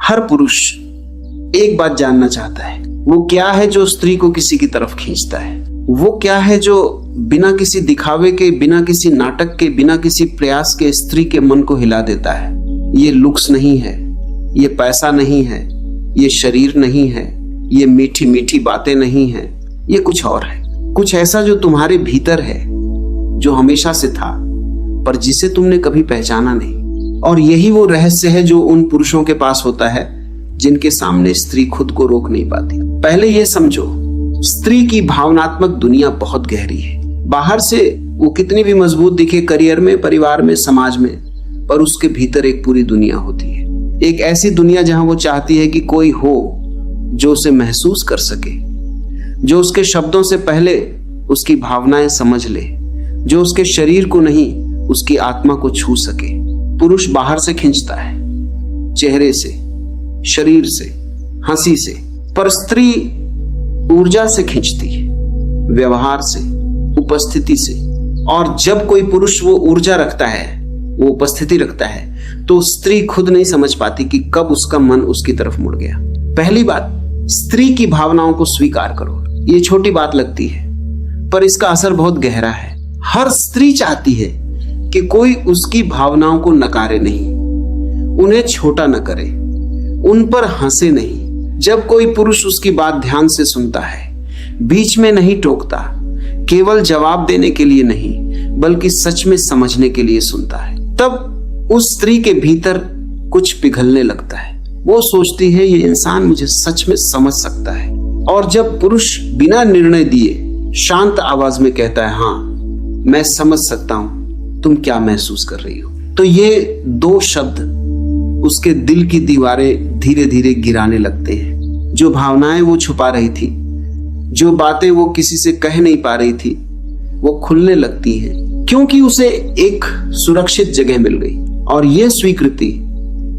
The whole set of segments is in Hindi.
हर पुरुष एक बात जानना चाहता है, वो क्या है जो स्त्री को किसी की तरफ खींचता है, वो क्या है जो बिना किसी दिखावे के, बिना किसी नाटक के, बिना किसी प्रयास के स्त्री के मन को हिला देता है। ये लुक्स नहीं है, ये पैसा नहीं है, ये शरीर नहीं है, ये मीठी मीठी बातें नहीं है, ये कुछ और है, कुछ ऐसा जो तुम्हारे भीतर है, जो हमेशा से था पर जिसे तुमने कभी पहचाना नहीं। और यही वो रहस्य है जो उन पुरुषों के पास होता है जिनके सामने स्त्री खुद को रोक नहीं पाती। पहले ये समझो, स्त्री की भावनात्मक दुनिया बहुत गहरी है। बाहर से वो कितनी भी मजबूत दिखे करियर में, परिवार में, समाज में, पर उसके भीतर एक पूरी दुनिया होती है। एक ऐसी दुनिया जहां वो चाहती है कि कोई हो जो उसे महसूस कर सके, जो उसके शब्दों से पहले उसकी भावनाएं समझ ले, जो उसके शरीर को नहीं उसकी आत्मा को छू सके। पुरुष बाहर से खींचता है, चेहरे से, शरीर से, हंसी से, पर स्त्री ऊर्जा से खींचती है, व्यवहार से, उपस्थिति से। और जब कोई पुरुष वो ऊर्जा रखता है, वो उपस्थिति रखता है, तो स्त्री खुद नहीं समझ पाती कि कब उसका मन उसकी तरफ मुड़ गया। पहली बात, स्त्री की भावनाओं को स्वीकार करो। ये छोटी बात लगती है पर इसका असर बहुत गहरा है। हर स्त्री चाहती है कि कोई उसकी भावनाओं को नकारे नहीं, उन्हें छोटा न करे, उन पर हंसे नहीं। जब कोई पुरुष उसकी बात ध्यान से सुनता है, बीच में नहीं टोकता, केवल जवाब देने के लिए नहीं बल्कि सच में समझने के लिए सुनता है, तब उस स्त्री के भीतर कुछ पिघलने लगता है। वो सोचती है ये इंसान मुझे सच में समझ सकता है। और जब पुरुष बिना निर्णय दिए शांत आवाज में कहता है, हाँ मैं समझ सकता हूं तुम क्या महसूस कर रही हो, तो ये दो शब्द उसके दिल की दीवारें धीरे धीरे गिराने लगते हैं। जो भावनाएं वो छुपा रही थी, जो बातें वो किसी से कह नहीं पा रही थी, वो खुलने लगती हैं, क्योंकि उसे एक सुरक्षित जगह मिल गई। और ये स्वीकृति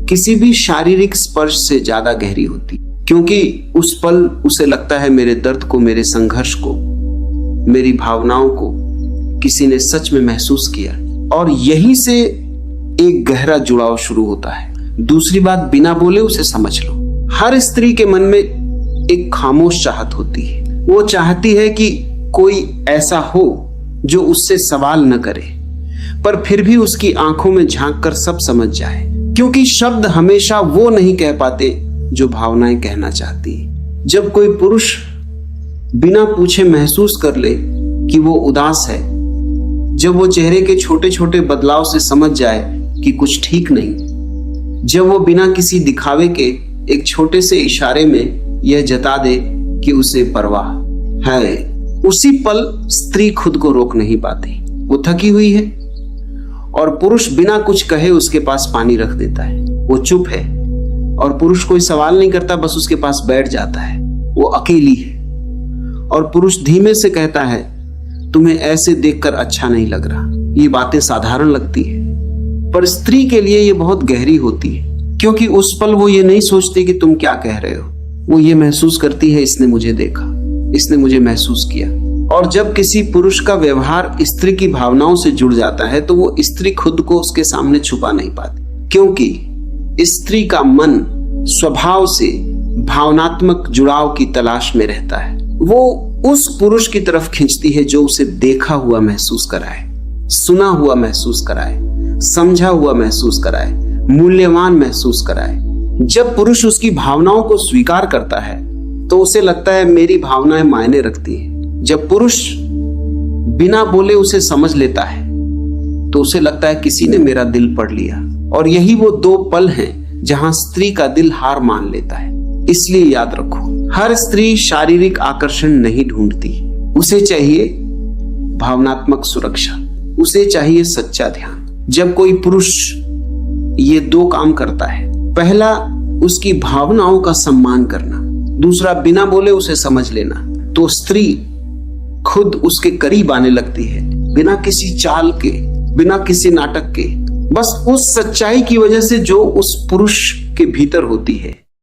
किसी भी शारीरिक स्पर्श से ज्यादा गहरी होती, क्योंकि उस पल उसे लगता है मेरे दर्द को, मेरे संघर्ष को, मेरी भावनाओं को किसी ने सच में महसूस किया। और यहीं से एक गहरा जुड़ाव शुरू होता है। दूसरी बात, बिना बोले उसे समझ लो। हर स्त्री के मन में एक खामोश चाहत होती है। वो चाहती है कि कोई ऐसा हो जो उससे सवाल न करे, पर फिर भी उसकी आंखों में झांक कर सब समझ जाए, क्योंकि शब्द हमेशा वो नहीं कह पाते जो भावनाएं कहना चाहती है। जब कोई पुरुष बिना पूछे महसूस कर ले कि वो उदास है, जब वो चेहरे के छोटे छोटे बदलाव से समझ जाए कि कुछ ठीक नहीं, जब वो बिना किसी दिखावे के एक छोटे से इशारे में यह जता दे कि उसे परवाह है, उसी पल स्त्री खुद को रोक नहीं पाती। वो थकी हुई है और पुरुष बिना कुछ कहे उसके पास पानी रख देता है। वो चुप है और पुरुष कोई सवाल नहीं करता, बस उसके पास बैठ जाता है। वो अकेली है और पुरुष धीमे से कहता है, तुम्हें ऐसे देखकर अच्छा नहीं लग रहा। ये बातें साधारण लगती है पर स्त्री के लिए ये बहुत गहरी होती है, क्योंकि उस पल वो ये नहीं सोचती कि तुम क्या कह रहे हो। वो ये महसूस करती है, इसने मुझे देखा, इसने मुझे महसूस किया। और जब किसी पुरुष का व्यवहार स्त्री की भावनाओं से जुड़ जाता है तो वो स्त्री खुद को उसके सामने छुपा नहीं पाती, क्योंकि स्त्री का मन स्वभाव से भावनात्मक जुड़ाव की तलाश में रहता है। वो उस पुरुष की तरफ खींचती है जो उसे देखा हुआ महसूस कराए, सुना हुआ महसूस कराए, समझा हुआ महसूस कराए, मूल्यवान महसूस कराए। जब पुरुष उसकी भावनाओं को स्वीकार करता है तो उसे लगता है मेरी भावनाएं मायने रखती हैं। जब पुरुष बिना बोले उसे समझ लेता है तो उसे लगता है किसी ने मेरा दिल पढ़ लिया। और यही वो दो पल हैं जहां स्त्री का दिल हार मान लेता है। इसलिए याद रखो, हर स्त्री शारीरिक आकर्षण नहीं ढूंढती, उसे चाहिए भावनात्मक सुरक्षा, उसे चाहिए सच्चा ध्यान। जब कोई पुरुष ये दो काम करता है, पहला उसकी भावनाओं का सम्मान करना, दूसरा बिना बोले उसे समझ लेना, तो स्त्री खुद उसके करीब आने लगती है, बिना किसी चाल के, बिना किसी नाटक के, बस उस सच्चाई की वजह से जो उस पुरुष के भीतर होती है।